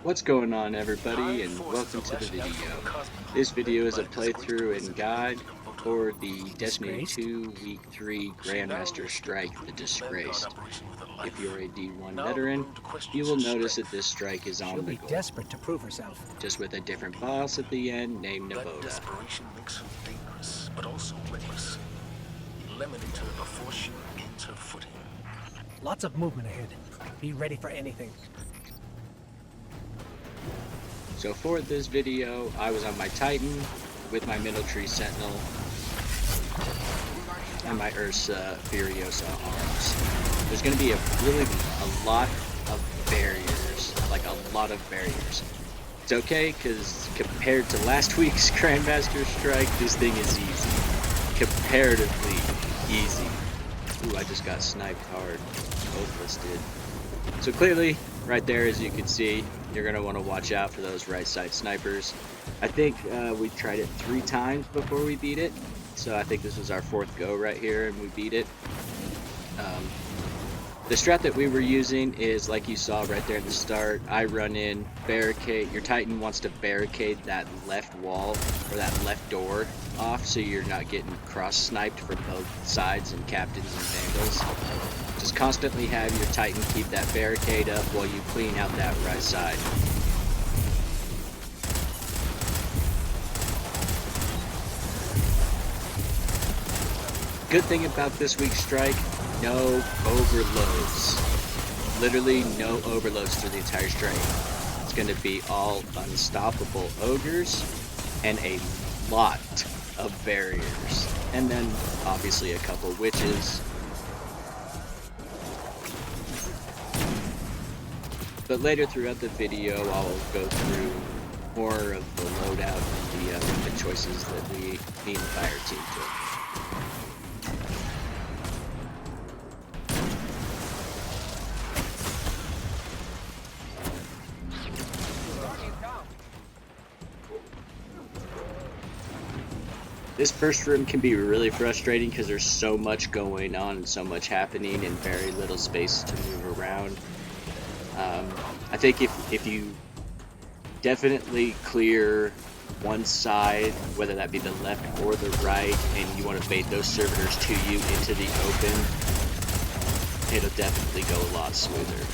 What's going on, everybody, and welcome to the video. This video is a playthrough and guide for the Destiny Disgraced? 2 Week 3 Grandmaster Strike, the Disgraced. If you're a D1 veteran, you will notice that this strike is She'll on the be goal, desperate to prove herself. just with a different boss at the end named That Loadout. desperation makes her dangerous, but also reckless. Eliminate her before she gains her footing. Lots of movement ahead. Be ready for anything. So for this video, I was on my Titan with my Middle Tree Sentinel and my Ursa Furiosa arms. There's going to be a lot of barriers, like a lot of barriers. It's okay, because compared to last week's Grandmaster Strike, this thing is easy. Comparatively easy. Ooh, I just got sniped hard. Both of us did. So clearly, right there, as you can see, you're going to want to watch out for those right side snipers. I think we tried it 3 times before we beat it. So I think this was our 4th go right here and we beat it. The strat that we were using is, like you saw right there at the start, I run in, barricade, your Titan wants to barricade that left wall or that left door off so you're not getting cross-sniped from both sides and captains and vandals. Just constantly have your Titan keep that barricade up while you clean out that right side. Good thing about this week's strike, no overloads. Literally no overloads through the entire strike. It's going to be all unstoppable ogres and a lot of barriers. And then obviously a couple witches. But later throughout the video, I'll go through more of the loadout and the choices that me and the fire team took. This first room can be really frustrating because there's so much going on and so much happening and very little space to move around. I think if you definitely clear one side, whether that be the left or the right, and you want to bait those servitors to you into the open, it'll definitely go a lot smoother.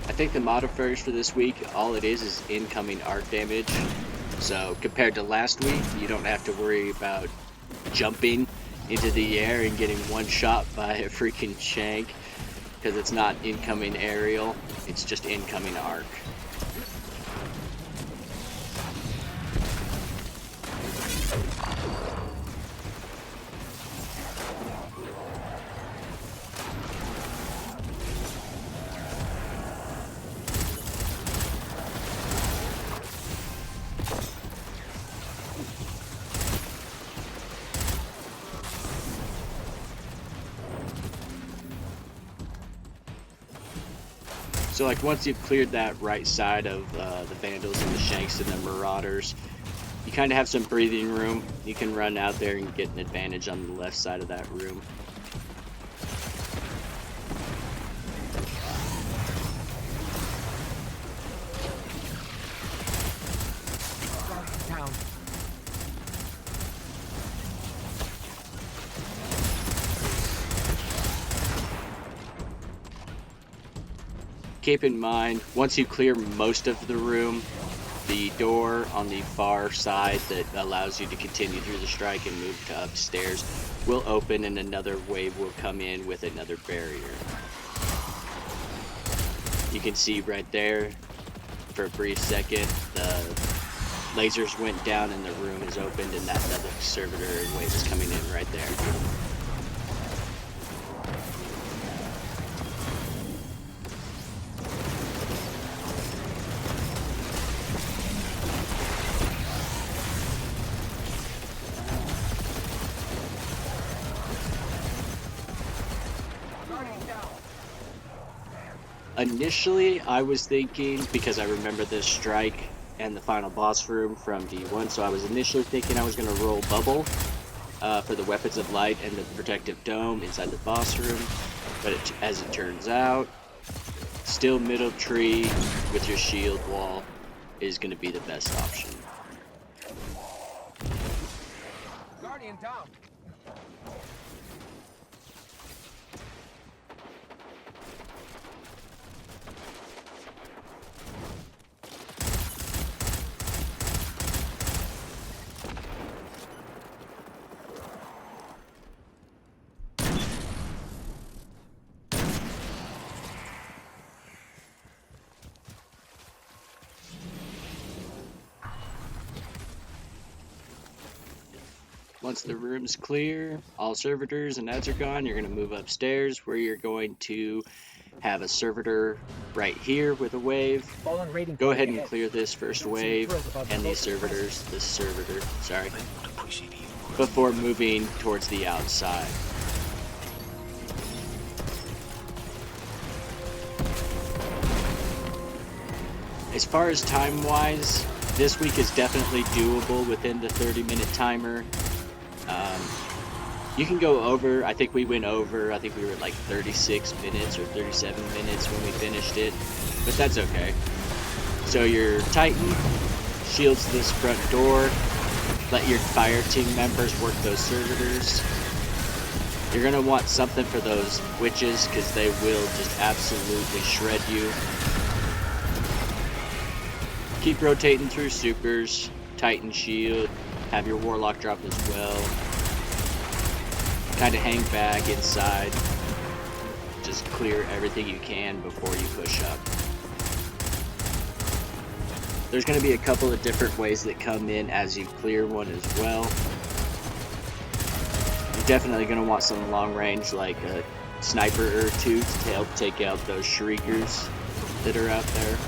I think the modifiers for this week, all it is incoming arc damage. So compared to last week, you don't have to worry about jumping into the air and getting one shot by a freaking shank, because it's not incoming aerial, it's just incoming arc. So like once you've cleared that right side of the vandals and the shanks and the marauders, you kind of have some breathing room. You can run out there and get an advantage on the left side of that room. Down. Keep in mind, once you clear most of the room, the door on the far side that allows you to continue through the strike and move to upstairs will open and another wave will come in with another barrier. You can see right there, for a brief second, the lasers went down and the room is opened and that other servitor wave is coming in right there. Initially, I was thinking, because I remember this strike and the final boss room from D1. So I was initially thinking I was going to roll Bubble for the Weapons of Light and the Protective Dome inside the boss room. But as it turns out, still middle tree with your shield wall is going to be the best option. Guardian down. Once the room's clear, all servitors and ads are gone, you're going to move upstairs where you're going to have a servitor right here with a wave. Fallen raiding Go party ahead and ahead. clear this first wave and these servitors, this servitor, sorry, They would appreciate you. before moving towards the outside. As far as time-wise, this week is definitely doable within the 30-minute timer. You can go over. I think we went over. I think we were at like 36 minutes or 37 minutes when we finished it, but that's okay. So your Titan shields this front door. Let your fire team members work those servitors. You're gonna want something for those witches because they will just absolutely shred you. Keep rotating through supers, Titan shield, have your warlock drop as well. Kind of hang back inside. Just clear everything you can before you push up. There's going to be a couple of different ways that come in as you clear one as well. You're definitely going to want some long range like a sniper or two to help take out those shriekers that are out there.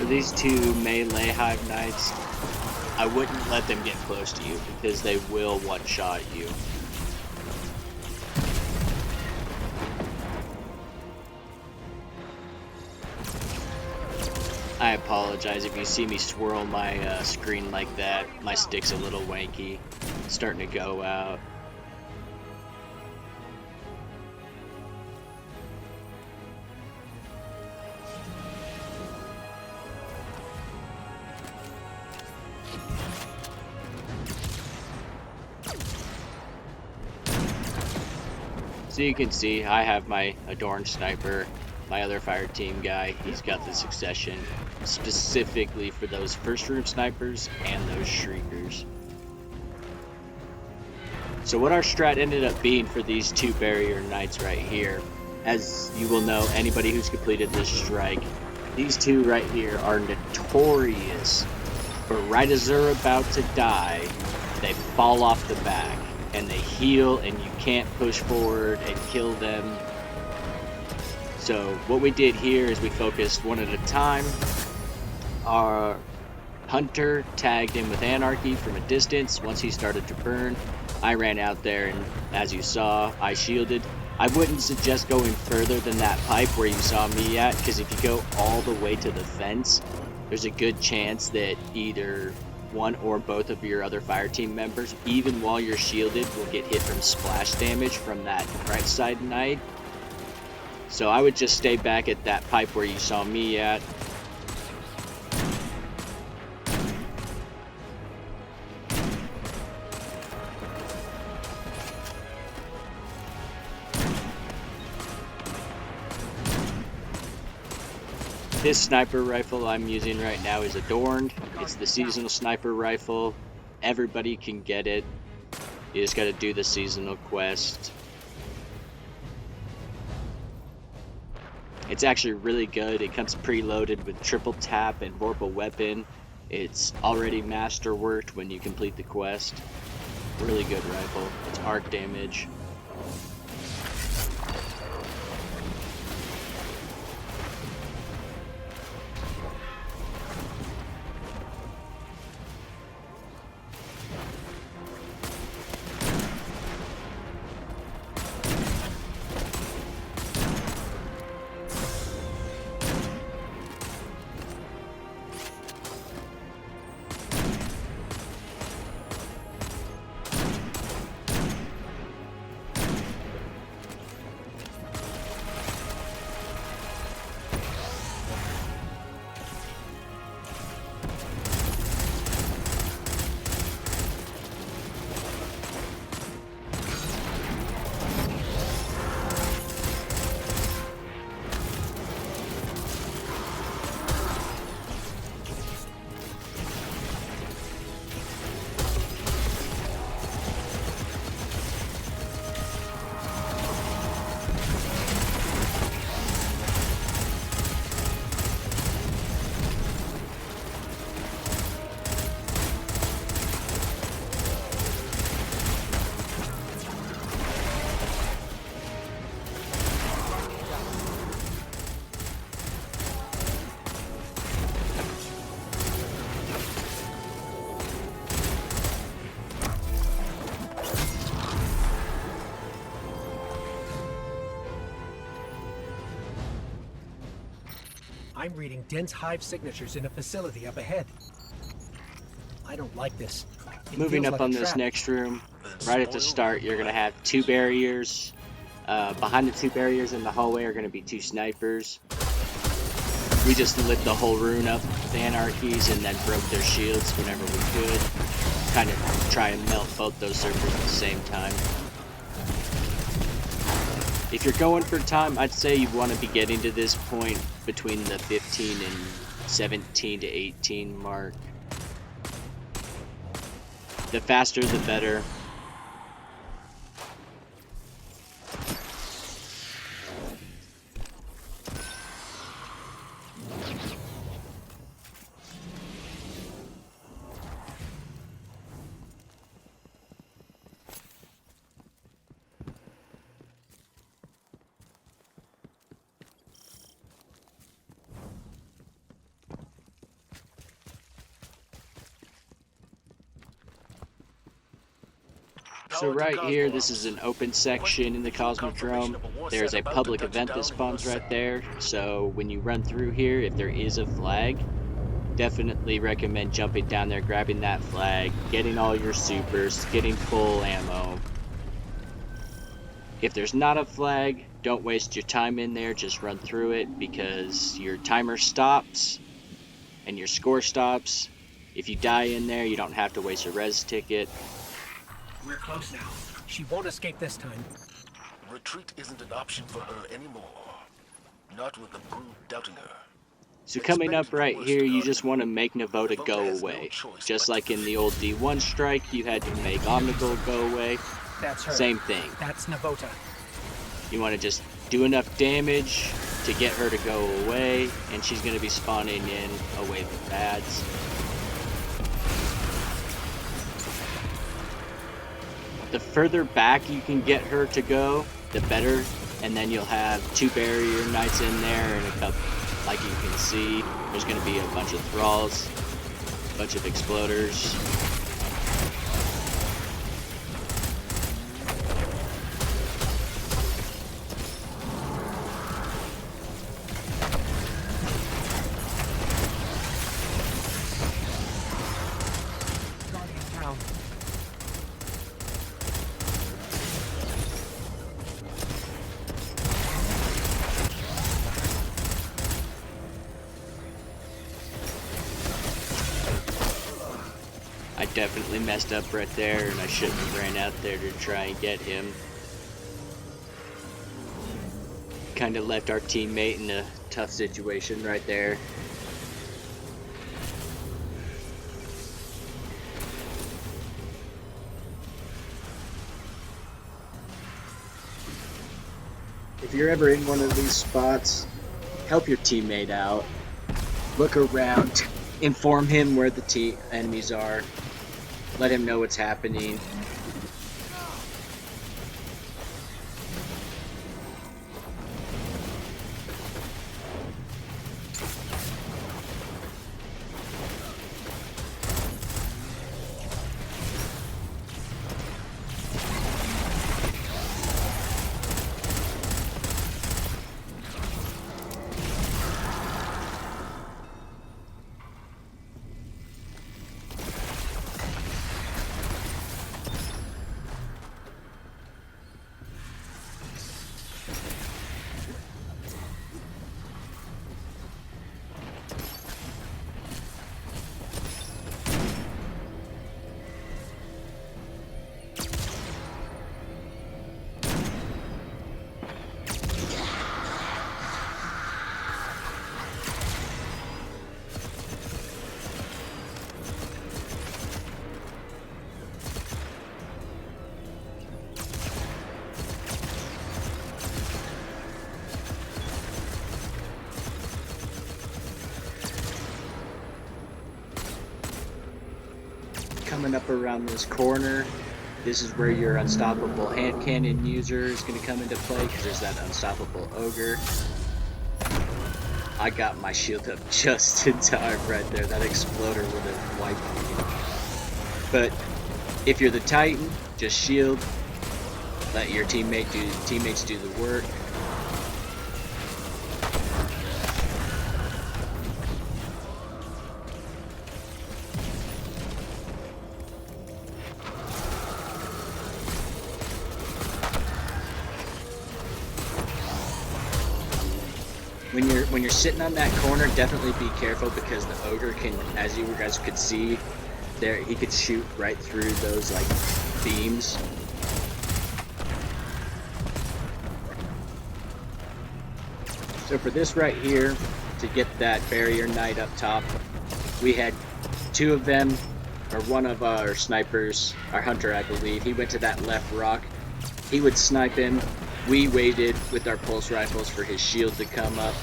These two melee Hive Knights, I wouldn't let them get close to you because they will one-shot you. I apologize if you see me swirl my screen like that. My stick's a little wanky, it's starting to go out. So you can see I have my Adorned Sniper, my other fire team guy, he's got the Succession specifically for those first room snipers and those shriekers. So what our strat ended up being for these two barrier knights right here, as you will know, anybody who's completed this strike, these two right here are notorious for right as they're about to die, they fall off the back. and they heal, and you can't push forward and kill them. So what we did here is we focused one at a time. Our hunter tagged in with Anarchy from a distance. Once he started to burn, I ran out there, and as you saw, I shielded. I wouldn't suggest going further than that pipe where you saw me at, because if you go all the way to the fence, there's a good chance that either one or both of your other fire team members, even while you're shielded, will get hit from splash damage from that right side knight. So I would just stay back at that pipe where you saw me at. This sniper rifle I'm using right now is Adorned. It's the seasonal sniper rifle. Everybody can get it. You just gotta do the seasonal quest. It's actually really good. It comes preloaded with triple tap and vorpal weapon. It's already masterworked when you complete the quest. Really good rifle. It's arc damage. I'm reading dense hive signatures in a facility up ahead. I don't like this. It Moving feels up like on a this trap. next room, right at the start, you're going to have 2 barriers. Behind the 2 barriers in the hallway are going to be 2 snipers. We just lit the whole room up with anarchies and then broke their shields whenever we could. Kind of try and melt both those servers at the same time. If you're going for time, I'd say you want to be getting to this point between the 15 and 17 to 18 mark. The faster the better. So right here, this is an open section in the Cosmodrome. There's a public event that spawns right there. So when you run through here, if there is a flag, definitely recommend jumping down there, grabbing that flag, getting all your supers, getting full ammo. If there's not a flag, don't waste your time in there, just run through it because your timer stops and your score stops. If you die in there, you don't have to waste a res ticket. We're close now. She won't escape this time. Retreat isn't an option for her anymore. Not with the brood doubting her. So coming up right here, you just want to make Navota go away. Just like in the old D1 strike, you had to make Omnigul go away. That's her. Same thing. That's Navota. You want to just do enough damage to get her to go away, and she's going to be spawning in a wave of bads. The further back you can get her to go, the better. And then you'll have 2 barrier knights in there and a couple, like you can see, there's going to be a bunch of thralls, a bunch of exploders. I definitely messed up right there, and I shouldn't have ran out there to try and get him. Kind of left our teammate in a tough situation right there. If you're ever in one of these spots, help your teammate out. Look around, inform him where the enemies are. Let him know what's happening. Coming up around this corner, this is where your unstoppable hand cannon user is going to come into play, because there's that unstoppable ogre. I got my shield up just in time right there. That exploder would have wiped me. But if you're the Titan, just shield. Let your teammates do the work. When you're sitting on that corner, definitely be careful, because the ogre can, as you guys could see there, he could shoot right through those like beams. So for this right here, to get that barrier knight up top, we had 2 of them, or one of our snipers, our hunter I believe, he went to that left rock. He would snipe him. We waited with our pulse rifles for his shield to come up.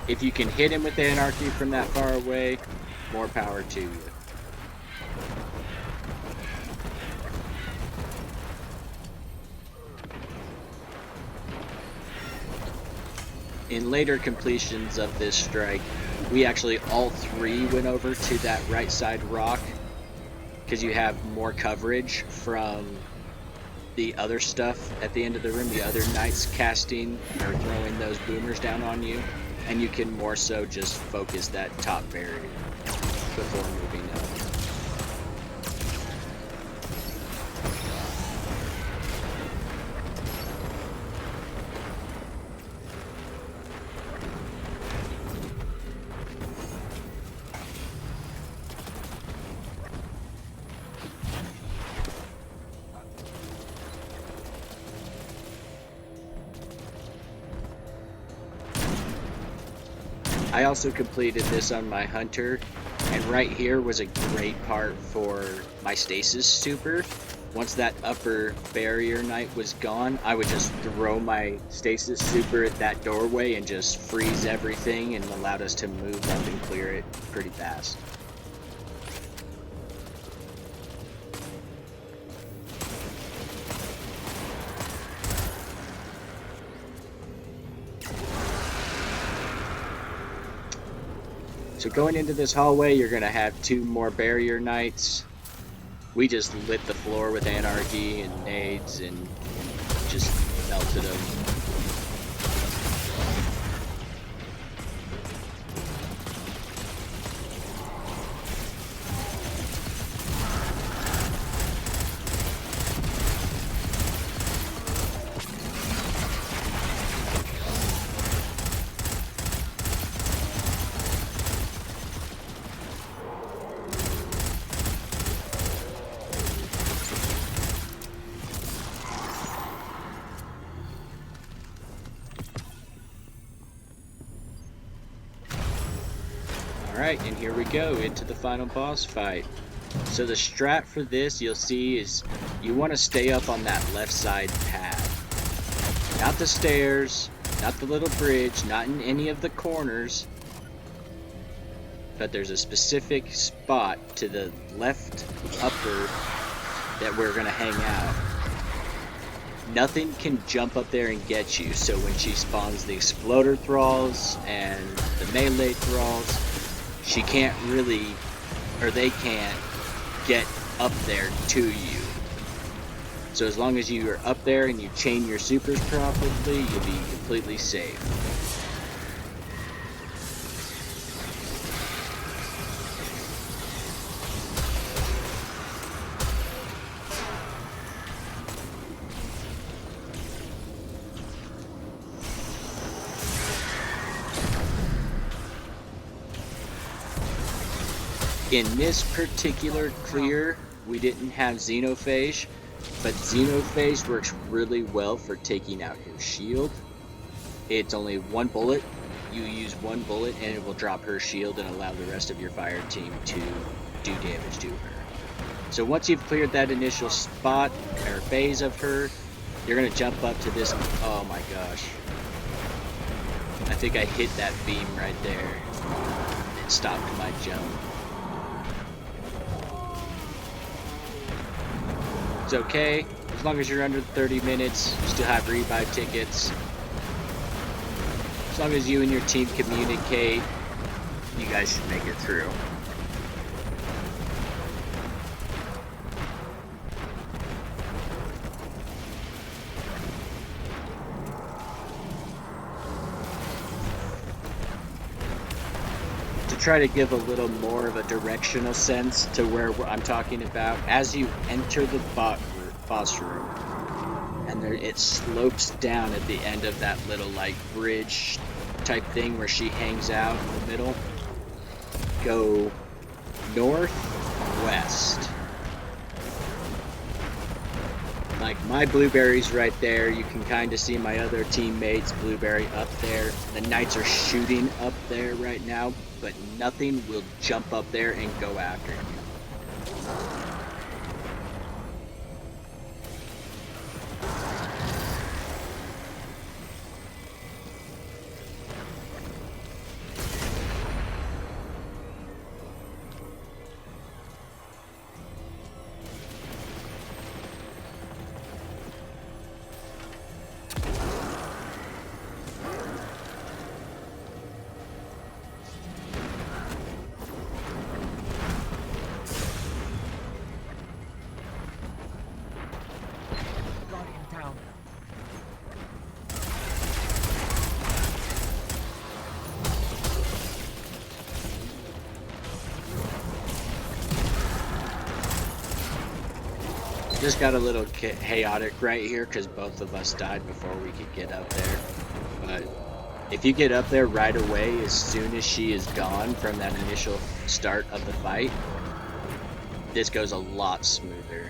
If you can hit him with the anarchy from that far away, more power to you. In later completions of this strike, we actually all 3 went over to that right side rock, because you have more coverage from the other stuff at the end of the room, the other knights casting or throwing those boomers down on you. And you can more so just focus that top barrier before moving up. I also completed this on my hunter, and right here was a great part for my stasis super. Once that upper barrier knight was gone, I would just throw my stasis super at that doorway and just freeze everything, and allowed us to move up and clear it pretty fast. So going into this hallway, you're going to have 2 more barrier knights. We just lit the floor with anarchy and nades and just melted them. Alright, and here we go into the final boss fight. So the strat for this, you'll see, is you want to stay up on that left side path. Not the stairs, not the little bridge, not in any of the corners. But there's a specific spot to the left upper that we're going to hang out. Nothing can jump up there and get you, so when she spawns the exploder thralls and the melee thralls, she can't really, or they can't, get up there to you. So as long as you are up there and you chain your supers properly, you'll be completely safe. In this particular clear, we didn't have Xenophage, but Xenophage works really well for taking out her shield. It's only 1 bullet. You use 1 bullet and it will drop her shield and allow the rest of your fire team to do damage to her. So once you've cleared that initial spot or phase of her, you're going to jump up to this. Oh my gosh. I think I hit that beam right there. It stopped my jump. It's okay, as long as you're under 30 minutes, you still have rebuy tickets. As long as you and your team communicate, you guys should make it through. Try to give a little more of a directional sense to where I'm talking about. As you enter the boss room, and there, it slopes down at the end of that little like bridge type thing where she hangs out in the middle. Go northwest. Like my blueberry's right there. You can kind of see my other teammates' blueberry up there. The knights are shooting up there right now, but nothing will jump up there and go after you. Just got a little chaotic right here because both of us died before we could get up there. But if you get up there right away, as soon as she is gone from that initial start of the fight, this goes a lot smoother.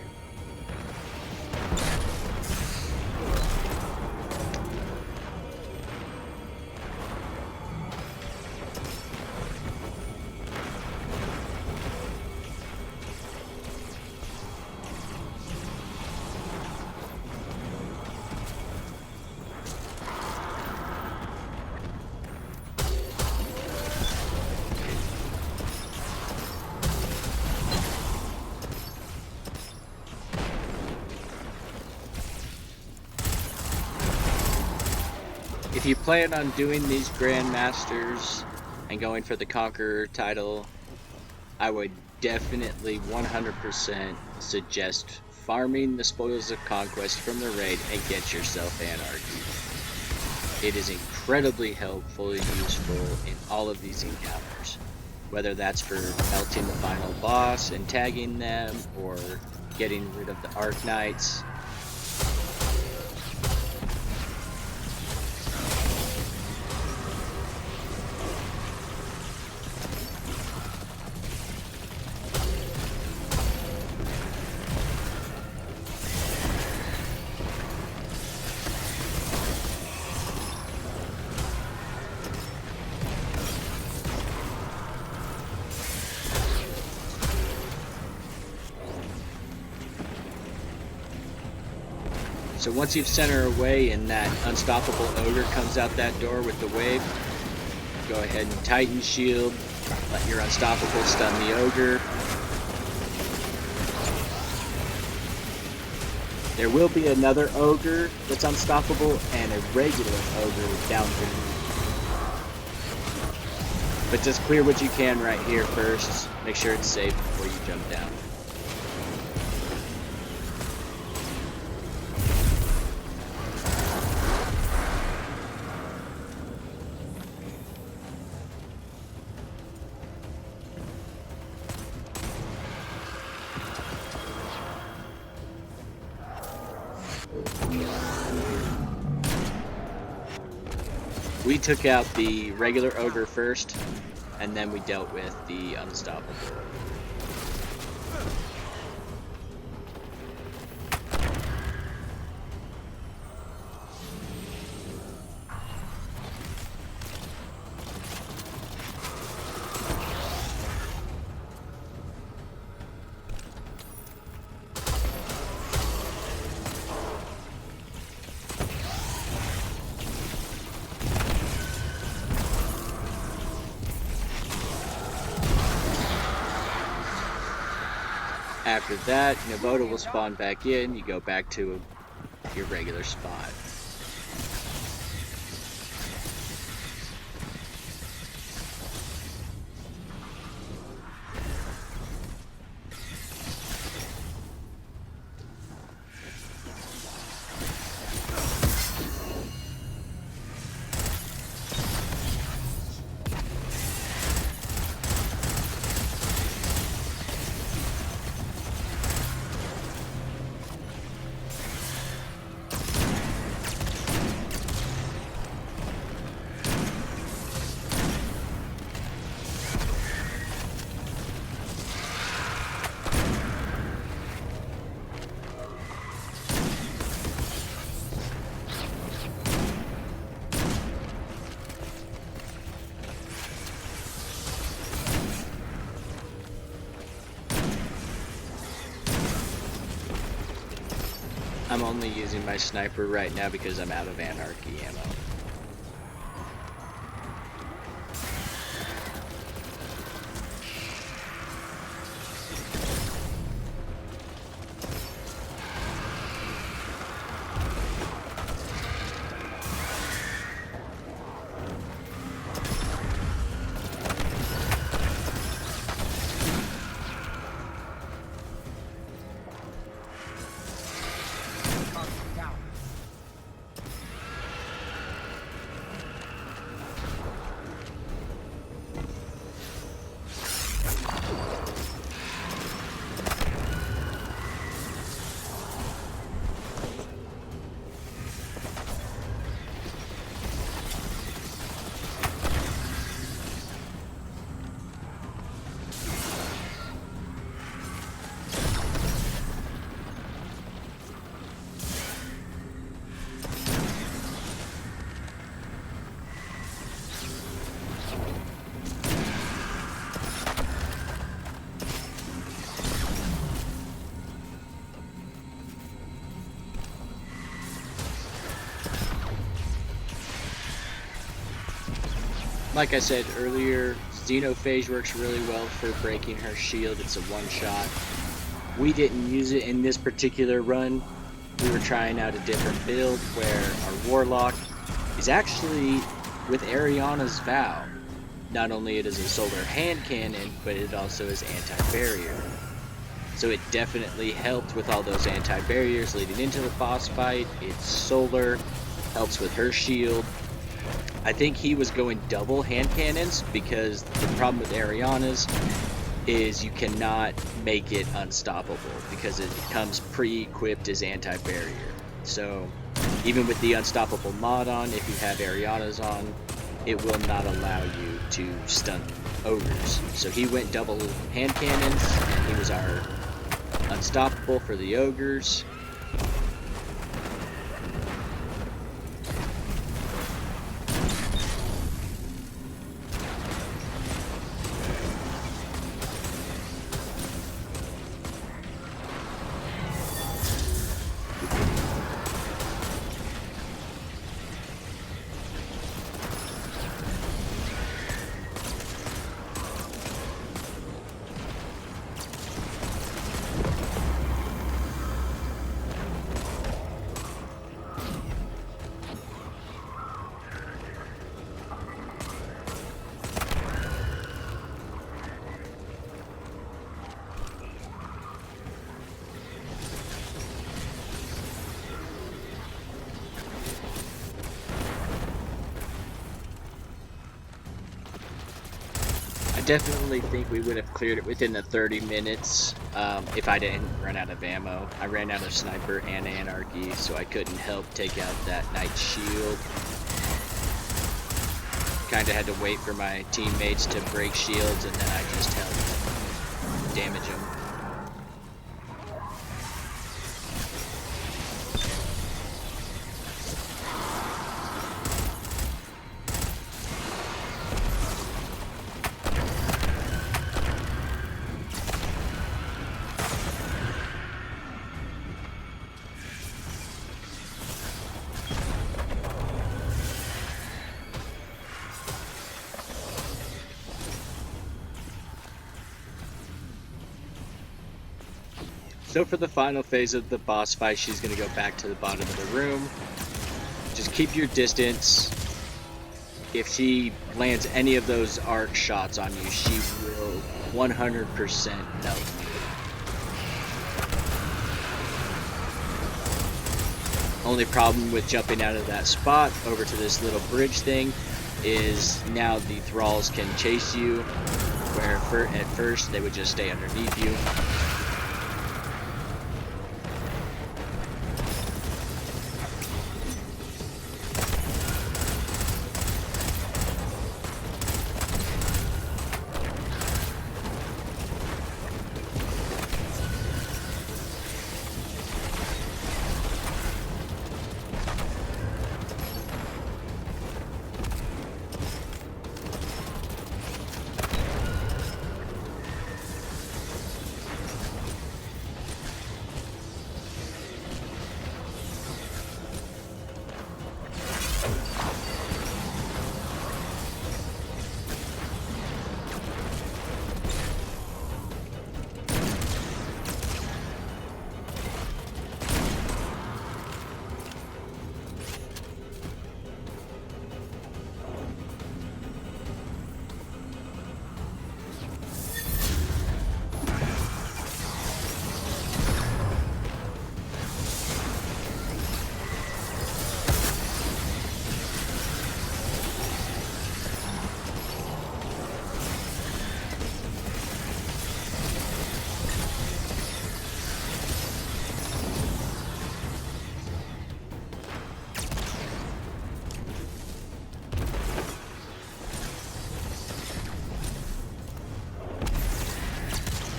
If you plan on doing these Grandmasters and going for the Conqueror title, I would definitely 100% suggest farming the Spoils of Conquest from the raid and get yourself Anarchy. It is incredibly helpful and useful in all of these encounters, whether that's for melting the final boss and tagging them, or getting rid of the Arknights. So once you've sent her away and that unstoppable ogre comes out that door with the wave, go ahead and Titan shield, let your unstoppable stun the ogre. There will be another ogre that's unstoppable and a regular ogre down for you. But just clear what you can right here first. Make sure it's safe before you jump down. We took out the regular ogre first, and then we dealt with the unstoppable. After that, Navoda will spawn back in, you go back to your regular spot. I'm only using my sniper right now because I'm out of Anarchy ammo. Like I said earlier, Xenophage works really well for breaking her shield. It's a one-shot. We didn't use it in this particular run. We were trying out a different build where our Warlock is actually with Ariana's Vow. Not only it is a solar hand cannon, but it also is anti-barrier. So it definitely helped with all those anti-barriers leading into the boss fight. It's solar, helps with her shield. I think he was going double hand cannons because the problem with Ariana's is you cannot make it unstoppable because it comes pre-equipped as anti-barrier. So even with the unstoppable mod on, if you have Ariana's on, it will not allow you to stun ogres. So he went double hand cannons, and he was our unstoppable for the ogres. I definitely think we would have cleared it within the 30 minutes if I didn't run out of ammo. I ran out of sniper and anarchy, so I couldn't help take out that knight shield. Kinda had to wait for my teammates to break shields, and then I just helped damage them. So for the final phase of the boss fight, she's going to go back to the bottom of the room. Just keep your distance. If she lands any of those arc shots on you, she will 100% melt you. Only problem with jumping out of that spot over to this little bridge thing is now the thralls can chase you, where at first they would just stay underneath you.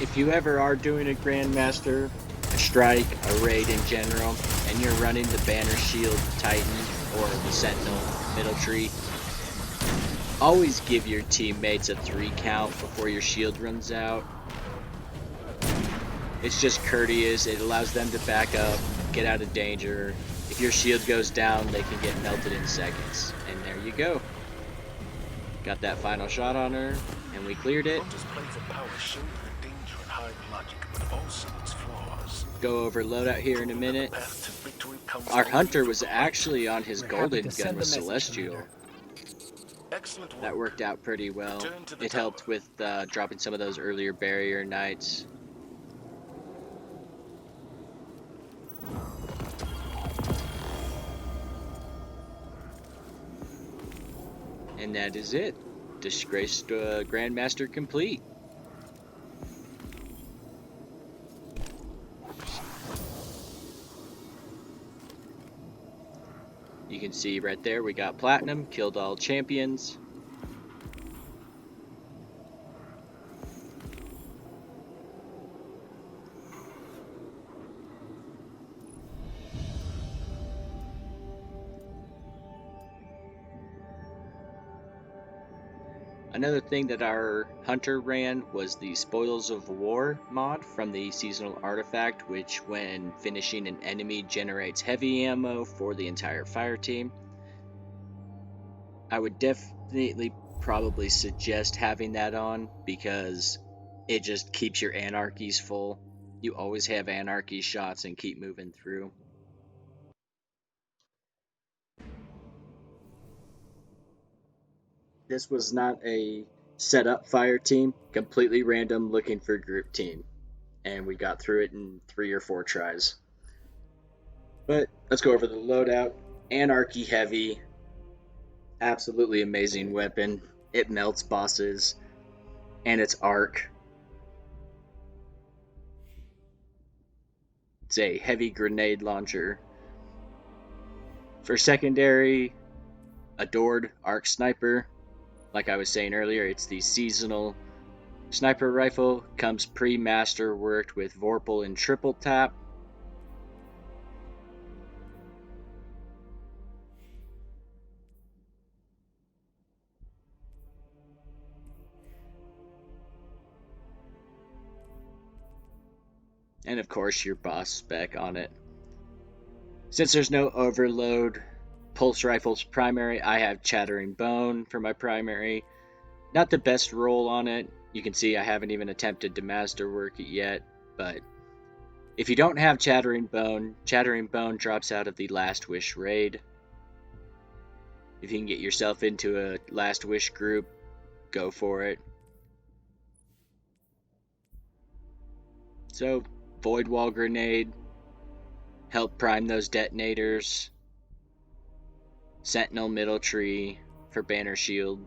If you ever are doing a Grandmaster, a strike, a raid in general, and you're running the Banner Shield Titan or the Sentinel Middle Tree, always give your teammates a 3 count before your shield runs out. It's just courteous, it allows them to back up, get out of danger. If your shield goes down, they can get melted in seconds. And there you go. Got that final shot on her, and we cleared it. Displays of power show the danger and high logic, but also its flaws. go over loadout here in a minute. Path to victory comes Our only hunter from was the right. actually on his We're happy golden to gun send with the message, Celestial. Commander. Excellent work. That worked out pretty well. Return to the It tower. helped with dropping some of those earlier barrier knights. And that is it. Disgraced Grandmaster complete. You can see right there we got platinum, killed all champions. Another thing that our hunter ran was the Spoils of War mod from the seasonal artifact, which when finishing an enemy generates heavy ammo for the entire fire team. I would definitely probably suggest having that on because it just keeps your anarchies full. You always have anarchy shots and keep moving through. This was not a set up fire team, completely random looking for group team. And we got through it in 3 or 4 tries. But let's go over the loadout. Anarchy heavy, absolutely amazing weapon. It melts bosses, and its arc. It's a heavy grenade launcher. For secondary, adored arc sniper. Like I was saying earlier, it's the seasonal sniper rifle. Comes pre-master worked with Vorpal and triple tap. And of course your boss spec on it. Since there's no overload, pulse rifle's primary, I have Chattering Bone for my primary. Not the best roll on it. You can see I haven't even attempted to masterwork it yet, but if you don't have Chattering Bone drops out of the Last Wish raid. If you can get yourself into a Last Wish group, go for it. So, Void Wall Grenade, help prime those detonators. Sentinel Middle Tree for Banner Shield.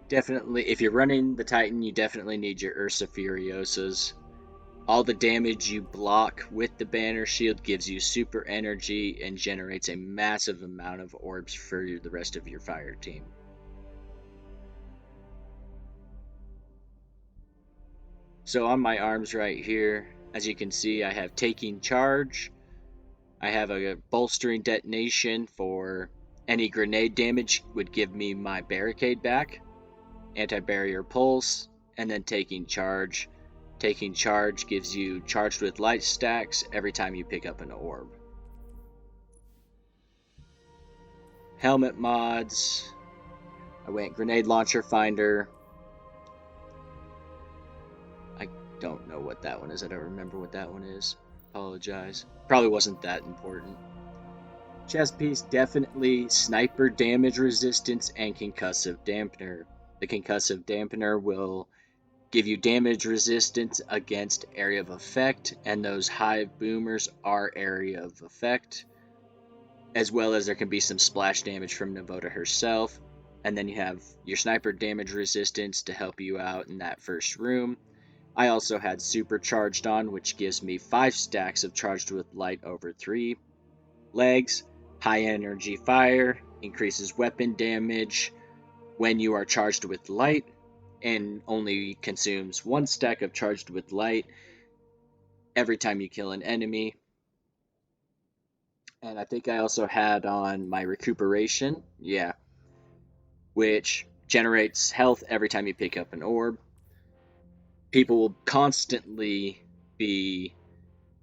Definitely, if you're running the Titan, you definitely need your Ursa Furiosas. All the damage you block with the Banner Shield gives you super energy and generates a massive amount of orbs for the rest of your fire team. So on my arms right here, as you can see, I have Taking Charge. I have a Bolstering Detonation for any grenade damage would give me my barricade back. Anti-barrier pulse, and then Taking Charge. Taking Charge gives you charged with light stacks every time you pick up an orb. Helmet mods. I went Grenade Launcher Finder. I don't know what that one is. I don't remember what that one is. Apologize. Probably wasn't that important. Chest piece, definitely sniper damage resistance and concussive dampener. The concussive dampener will give you damage resistance against area of effect, and those hive boomers are area of effect, as well as there can be some splash damage from Navoda herself. And then you have your sniper damage resistance to help you out in that first room. I also had supercharged on, which gives me 5 stacks of charged with light over 3 legs. High energy fire increases weapon damage when you are charged with light, and only consumes 1 stack of charged with light every time you kill an enemy. And I think I also had on my recuperation, which generates health every time you pick up an orb. People will constantly be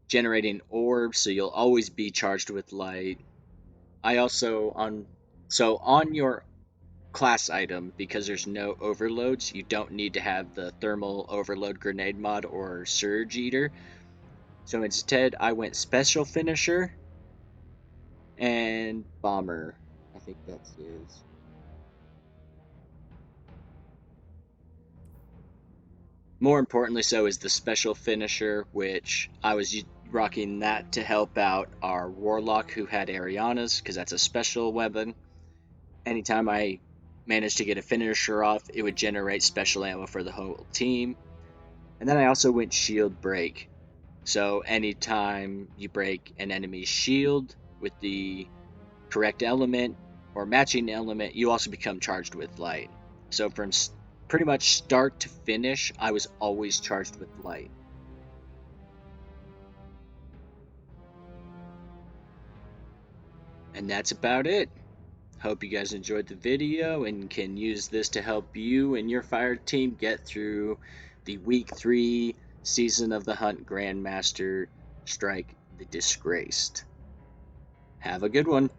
generating orbs, so you'll always be charged with light. I also on your class item, because there's no overloads. You don't need to have the thermal overload grenade mod or surge eater. So instead, I went special finisher and bomber. I think that's his. More importantly, so is the special finisher, which I was rocking that to help out our warlock who had Ariana's, because that's a special weapon. Anytime I managed to get a finisher off, it would generate special ammo for the whole team. And then I also went shield break. So anytime you break an enemy's shield with the correct element or matching element, you also become charged with light. So from pretty much start to finish, I was always charged with light. And that's about it. Hope you guys enjoyed the video and can use this to help you and your fire team get through the week 3 season of the Hunt Grandmaster strike, the Disgraced. Have a good one.